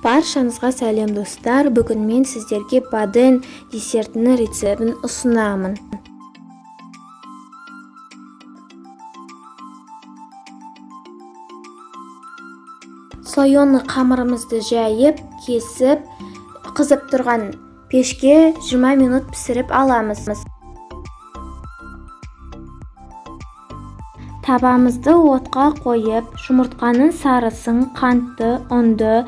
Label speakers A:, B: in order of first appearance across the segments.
A: Баршаңызға сәлем достар, бүгін мен сіздерге баден десертінің рецебін ұсынамын. Слоеный қамырымызды жайып, кесіп, қызып тұрған пешке 20 минут пісіріп аламыз. Табамызды отқа қойып, жұмыртқаның сарысын, қантты, ұнды,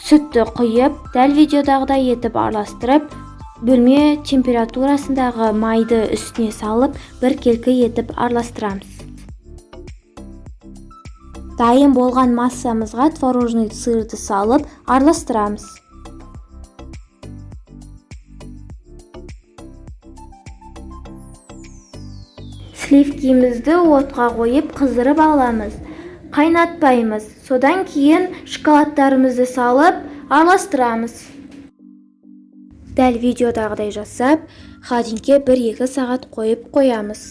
A: сүтті құйып, дәл видеодағыдай етіп араластырып, бөлме температурасындағы майды үстіне салып, бір келкі етіп араластырамыз. Дайын болған массамызға творожный сырды салып араластырамыз. Сливкимізді отқа қойып қыздырып аламыз. Қайнатпаймыз. Содан кейін шоколадтарымызды салып араластырамыз. Дәл видеодағыдай жасап, холодильникке 1-2 сағат қойып қоямыз.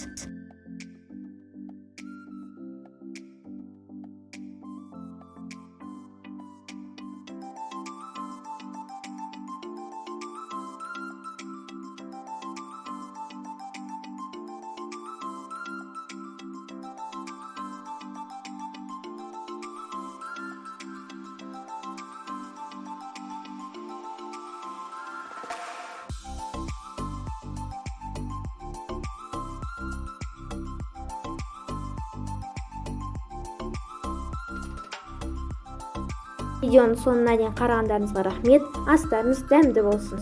A: Видеоның соңына дейін қарағандарыңызға рахмет. Астарыңыз дәмді болсын.